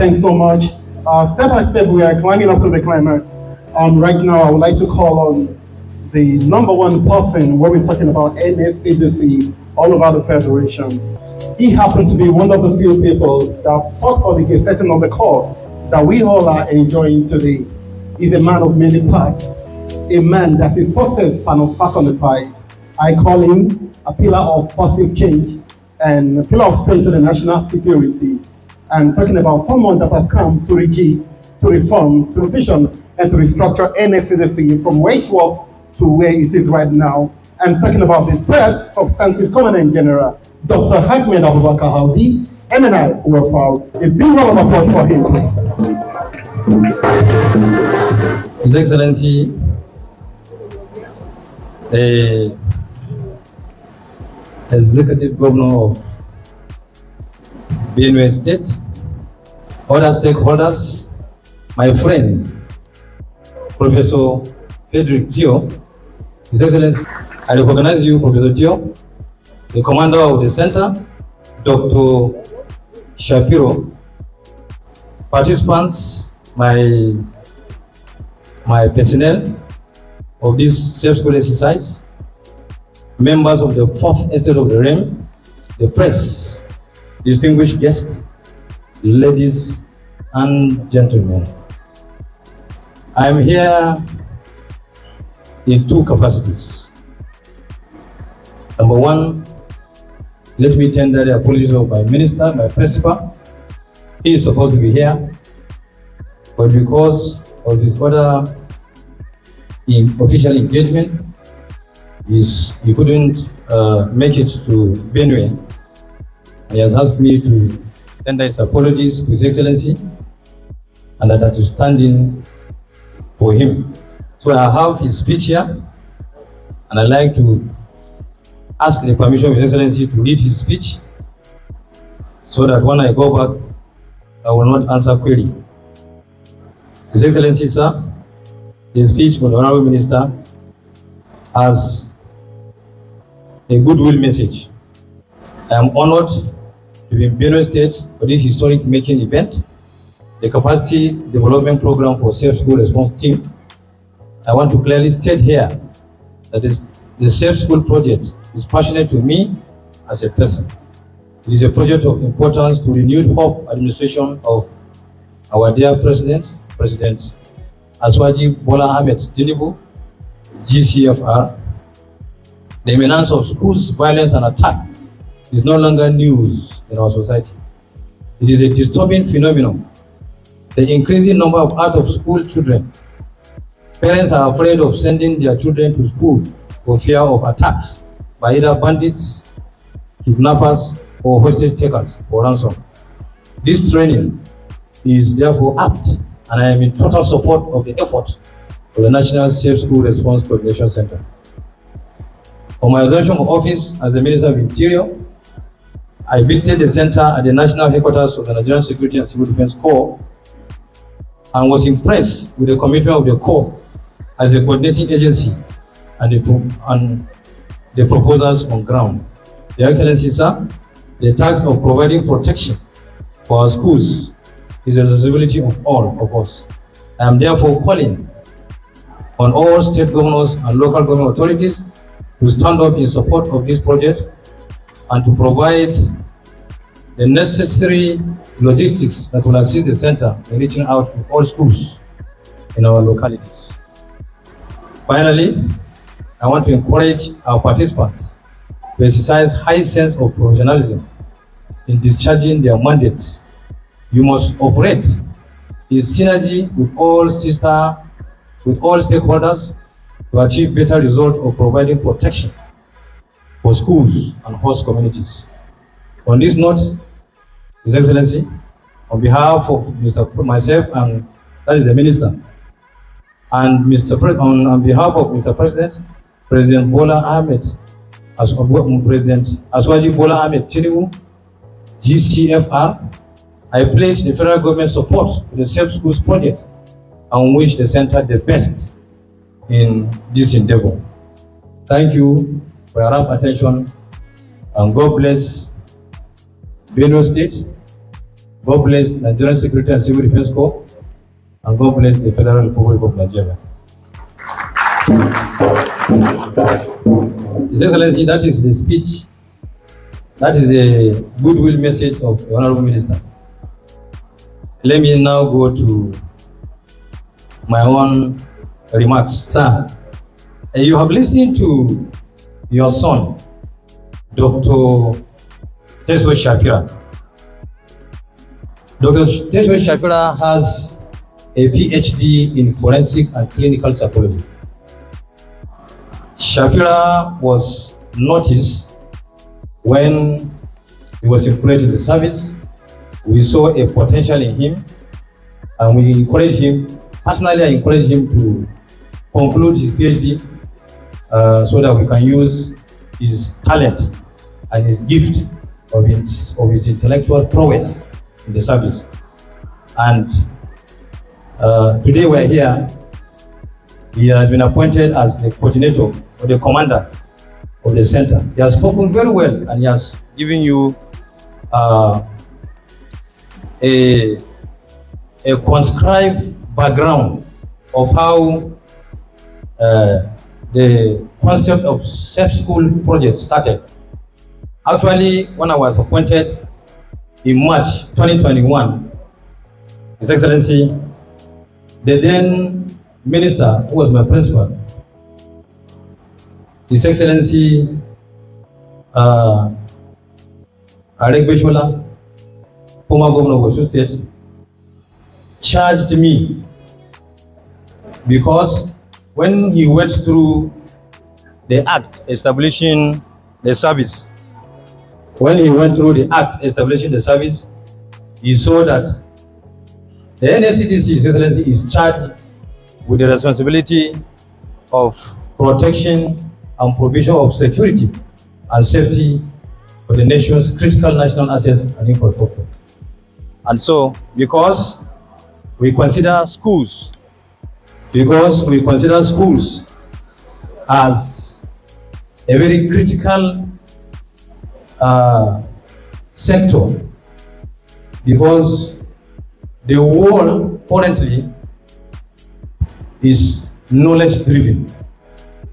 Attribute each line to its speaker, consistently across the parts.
Speaker 1: Thanks so much. Step by step, we are climbing up to the climax. Right now, I would like to call on the number one person where we're talking about NSCDC all over the Federation. He happened to be one of the few people that fought for the setting of the call that we all are enjoying today. He's a man of many parts, a man that is success personified. I call him a pillar of positive change and a pillar of strength to the national security. I'm talking about someone that has come to rejig, to reform, to revision, and to restructure NSCDC from where it was to where it is right now. I'm talking about the third substantive Commandant General, Dr. Ahmed Abubakar Howdy, MNI UFR. A big round of applause for him, please.
Speaker 2: His Excellency, the Executive Governor of Benue State, other stakeholders, my friend, Professor Frederick Tio, His Excellency, I recognize you, Professor Tio, the commander of the center, Dr. Shapiro, participants, my personnel of this safe school exercise, members of the 4th estate of the realm, the press, distinguished guests, ladies and gentlemen. I am here in two capacities. Number one, let me tender the apologies of my minister, my principal. He is supposed to be here, but because of his other official engagement, he couldn't make it to Benue. He has asked me to tender his apologies to His Excellency, and that I to stand in for him. So I have his speech here, and I'd like to ask the permission of His Excellency to read his speech, so that when I go back, I will not answer query. His Excellency, sir, the speech of the Honorable Minister has a goodwill message. I am honored to be in Benue State for this historic making event, the Capacity Development Program for Safe School Response Team. I want to clearly state here that the Safe School project is passionate to me as a person. It is a project of importance to renewed hope administration of our dear President Asuwaji Bola Ahmed Tinubu, GCFR. The imminence of schools violence and attack is no longer news in our society. It is a disturbing phenomenon. The increasing number of out-of-school children. Parents are afraid of sending their children to school for fear of attacks by either bandits, kidnappers, or hostage takers for ransom. This training is therefore apt, and I am in total support of the effort of the National Safe School Response Coordination Center. On my assumption of office as the Minister of Interior, I visited the center at the national headquarters of the Nigerian Security and Civil Defense Corps and was impressed with the commitment of the Corps as a coordinating agency and the proposals on ground. Your Excellency, sir, the task of providing protection for our schools is the responsibility of all of us. I am therefore calling on all state governors and local government authorities to stand up in support of this project and to provide the necessary logistics that will assist the center in reaching out to all schools in our localities. Finally, I want to encourage our participants to exercise high sense of professionalism in discharging their mandates. You must operate in synergy with all stakeholders to achieve better result of providing protection for schools and host communities. On this note, His Excellency, on behalf of myself and that is the Minister, and on behalf of Mr. President, President Bola Ahmed, President Asuwaji Bola Ahmed Tinubu, GCFR, I pledge the federal government support to the Safe Schools project and wish the center the best in this endeavor. Thank you for your rapt attention, and God bless Benue State, God bless Nigerian Security and Civil Defense Corps, and God bless the Federal Republic of Nigeria. His Excellency, that is the speech. That is the goodwill message of the Honorable Minister. Let me now go to my own remarks. Sir, you have listened to your son, Dr. Teswe Shakira. Dr. Teswe Shakira has a PhD in forensic and clinical psychology. Shakira was noticed when he was employed in the service. We saw a potential in him, and we encouraged him. Personally, I encouraged him to conclude his PhD so that we can use his talent and his gift of his intellectual prowess in the service. And today we are here. He has been appointed as the coordinator or the commander of the center. He has spoken very well, and he has given you a conscribed background of how the concept of safe school project started. Actually, when I was appointed in March 2021, His Excellency, the then minister who was my principal, His Excellency Aregbeshola, former governor of Osun State, charged me because when he went through the act establishing the service, he saw that the NSCDC, His Excellency, is charged with the responsibility of protection and provision of security and safety for the nation's critical national assets and infrastructure. And so, because we consider schools as a very critical sector, because the world currently is knowledge driven,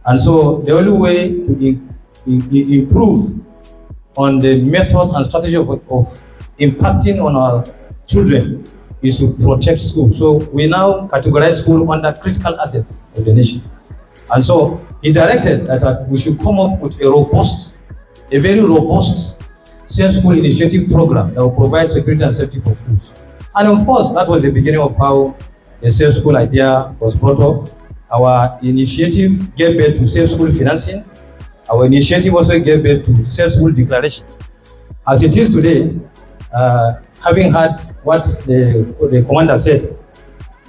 Speaker 2: and so the only way to improve on the methods and strategy of impacting on our children is to protect schools. So we now categorize school under critical assets of the nation. And so he directed that we should come up with a very robust safe school initiative program that will provide security and safety for schools. And of course, that was the beginning of how the safe school idea was brought up. Our initiative gave birth to safe school financing. Our initiative also gave birth to safe school declaration. As it is today, having heard what the commander said,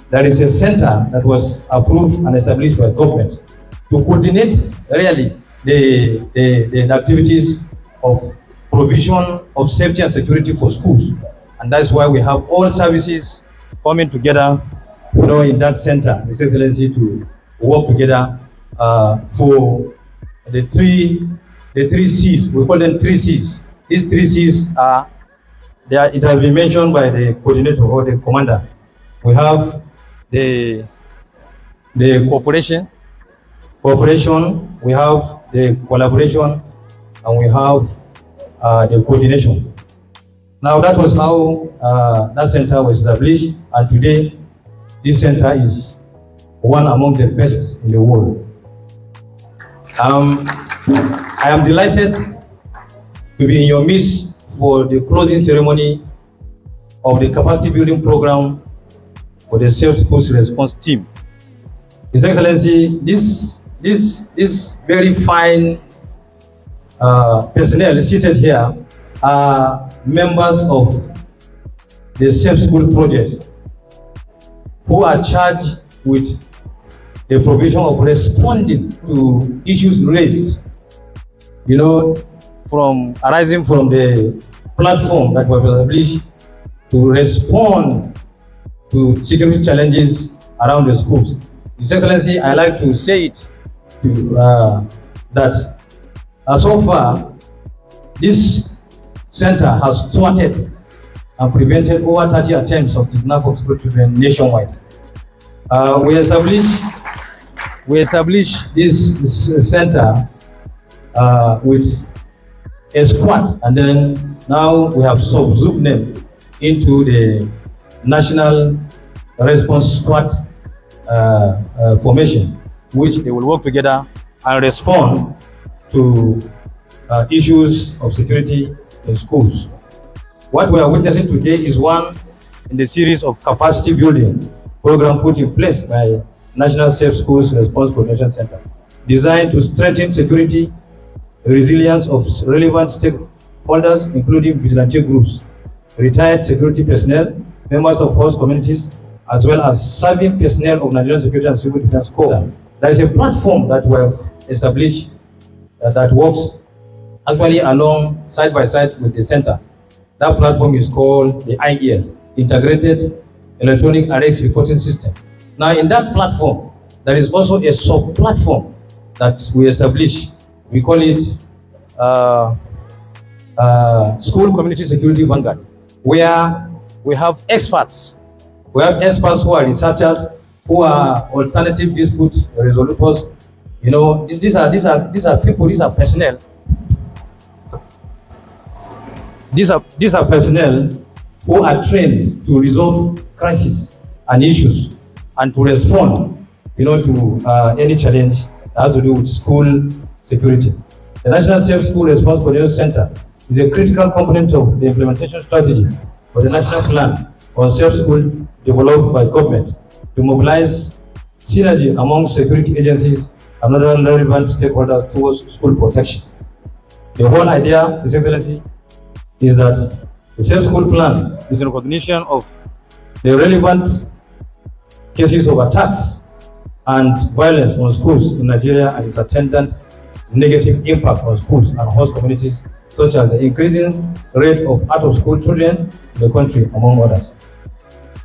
Speaker 2: there is a center that was approved and established by government to coordinate really the activities of provision of safety and security for schools. And that's why we have all services coming together, in that center, His Excellency, to work together for the three C's. We call them 3 C's. These 3 C's are there. It has been mentioned by the coordinator or the commander. We have the cooperation, we have the collaboration, and we have the coordination. Now that was how that center was established, and today this center is one among the best in the world. I am delighted to be in your midst for the closing ceremony of the capacity building program for the Safe Schools Response Team. His Excellency, this very fine personnel seated here are members of the Safe School Project, who are charged with the provision of responding to issues raised, arising from the platform that was established to respond to security challenges around the schools. His Excellency, I like to say it that so far this center has thwarted and prevented over 30 attempts of kidnapping of school children nationwide. We established this center with a squad, and then now we have subsumed them into the National Response Squad formation, which they will work together and respond to issues of security in schools. What we are witnessing today is one in the series of capacity building program put in place by National Safe Schools Response Coordination Center, designed to strengthen security, resilience of relevant stakeholders, including vigilante groups, retired security personnel, members of host communities, as well as serving personnel of Nigerian Security and Civil Defense Corps. There is a platform that we have established that works actually along side by side with the center. That platform is called the IES, Integrated Electronic Arrest Reporting System. Now, in that platform, there is also a sub-platform that we established. We call it School Community Security Vanguard, where we have experts. We have experts who are researchers, who are alternative dispute resolutors. You know, these are people, these are personnel. These are personnel who are trained to resolve crises and issues and to respond, you know, to any challenge that has to do with school security. The National Safe School Response Coordination Center is a critical component of the implementation strategy for the National Plan on Safe School developed by government to mobilize synergy among security agencies and other relevant stakeholders towards school protection. The whole idea, His Excellency, is that the Safe School Plan is in recognition of the relevant cases of attacks and violence on schools in Nigeria and its attendant negative impact on schools and host communities, such as the increasing rate of out-of-school children in the country, among others.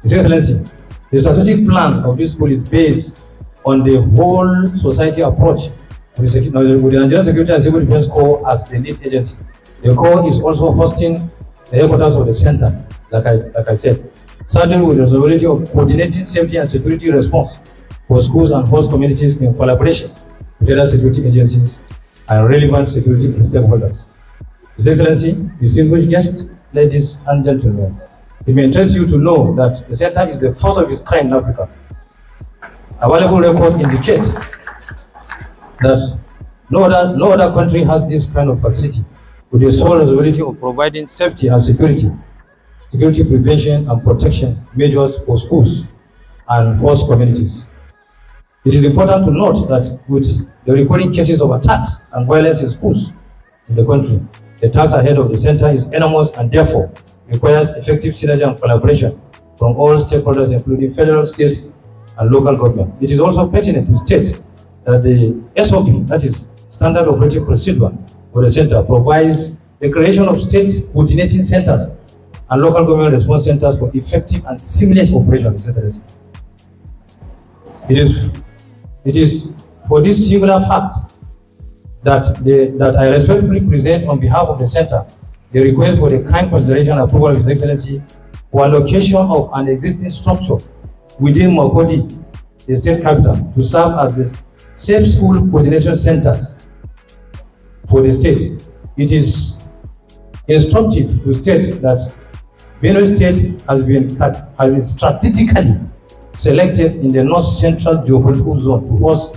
Speaker 2: His Excellency, the strategic plan of this school is based on the whole society approach with the Nigerian Security and Civil Defense Corps as the lead agency. The Corps is also hosting the headquarters of the center, like I said, starting with the responsibility of coordinating safety and security response for schools and host communities in collaboration with other security agencies and relevant security stakeholders. His Excellency, distinguished guests, ladies and gentlemen, it may interest you to know that the center is the first of its kind in Africa. Available records indicate that no other country has this kind of facility with the sole responsibility of providing safety and security prevention and protection measures for schools and host communities. It is important to note that with the recurring cases of attacks and violence in schools in the country, the task ahead of the center is enormous and therefore requires effective synergy and collaboration from all stakeholders, including federal, state, and local government. It is also pertinent to state that the SOP, that is Standard Operating Procedure for the center, provides the creation of state coordinating centers and local government response centers for effective and seamless operations. It is for this singular fact that I respectfully present on behalf of the center the request for the kind consideration and approval of His Excellency for allocation of an existing structure within Makurdi, the state capital, to serve as the safe school coordination centers for the state. It is instructive to state that Benue State has been strategically selected in the North Central Geopolitical Zone to host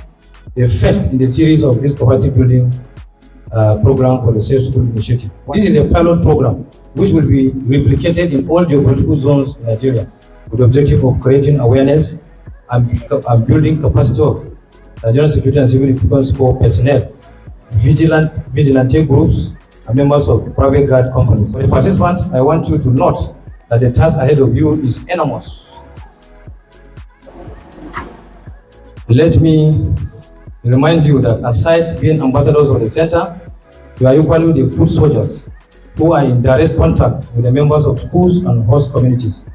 Speaker 2: the first in the series of this capacity building program for the Safe School Initiative. This is a pilot program which will be replicated in all geopolitical zones in Nigeria with the objective of creating awareness and building capacity of Nigerian Security and Civil Defense Corps personnel, vigilante groups, and members of private guard companies. For the participants, I want you to note that the task ahead of you is enormous. Let me remind you that aside being ambassadors of the center, you are equally the foot soldiers who are in direct contact with the members of schools and host communities.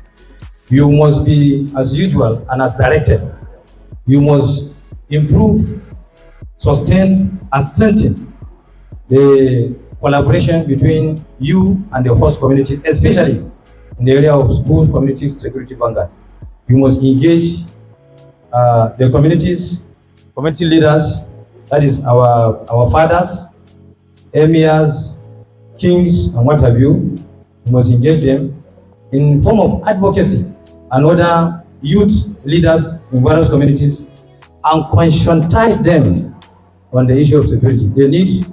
Speaker 2: You must be, as usual and as directed, you must improve, sustain, and strengthen the collaboration between you and the host community, especially in the area of schools, community security vanguard. You must engage the communities, community leaders, that is our fathers, emirs, kings, and what have you. You must engage them in form of advocacy and other youth leaders in various communities and conscientize them on the issue of security. They need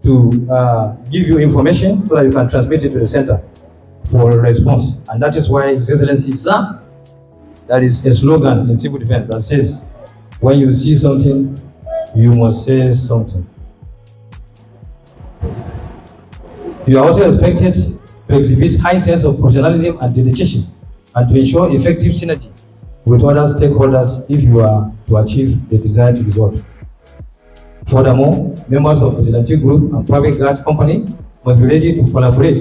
Speaker 2: to give you information so that you can transmit it to the center for a response. And that is why His Excellency, sir, that is a slogan in civil defense that says, when you see something, you must say something. You are also expected to exhibit high sense of professionalism and dedication and to ensure effective synergy with other stakeholders if you are to achieve the desired result. Furthermore, members of the vigilante group and private guard company must be ready to collaborate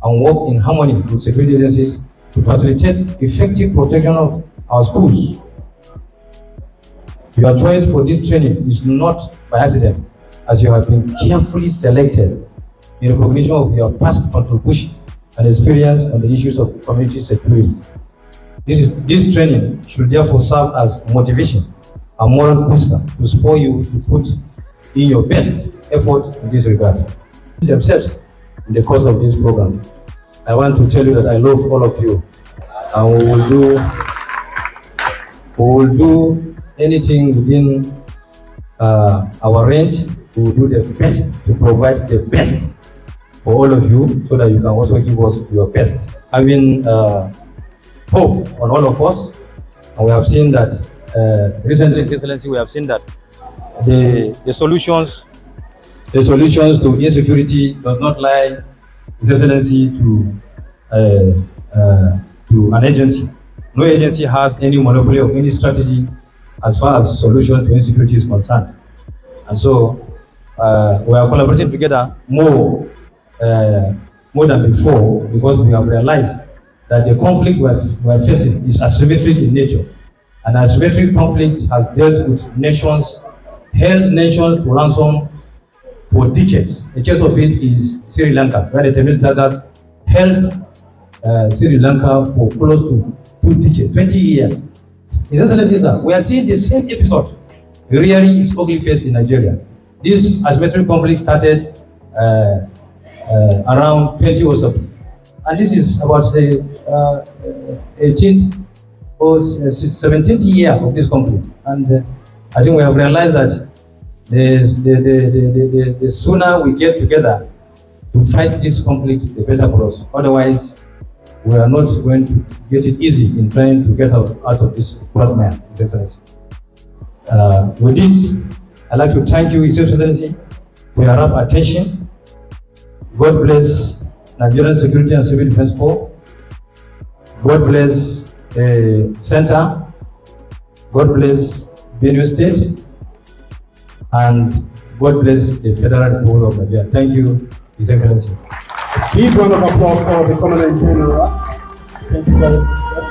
Speaker 2: and work in harmony with security agencies to facilitate effective protection of our schools. Your choice for this training is not by accident, as you have been carefully selected in recognition of your past contribution and experience on the issues of community security. This training should therefore serve as motivation and moral booster to spur you to put in your best effort in this regard. Themselves in the course of this program. I want to tell you that I love all of you, and we will do anything within our range. We will do the best to provide the best for all of you, so that you can also give us your best. Having hope on all of us, and we have seen that recently, His Excellency, we have seen that the solutions to insecurity does not lie, His Excellency, to an agency. No agency has any monopoly of any strategy as far as solution to insecurity is concerned. And so we are collaborating together more than before, because we have realized that the conflict we are facing is asymmetric in nature. And asymmetric conflict has dealt with nations, held nations to ransom for decades. The case of it is Sri Lanka, where the Tamil Tigers held Sri Lanka for close to 2 decades, 20 years. His Excellency, sir, we are seeing the same episode rearing its ugly face in Nigeria. This asymmetric conflict started around 20 or so. And this is about the 18th or 17th year of this conflict. And I think we have realized that the sooner we get together to fight this conflict, the better for us. Otherwise, we are not going to get it easy in trying to get out of this bloodman, His Excellency. With this, I'd like to thank you, His Excellency, for your rapt attention. God bless Nigerian Security and Civil Defense Corps. God bless the Center. God bless Benue State. And God bless the Federal Republic of Nigeria. Thank you, His Excellency.
Speaker 1: Big round of applause for the Commandant General. Thank you very much.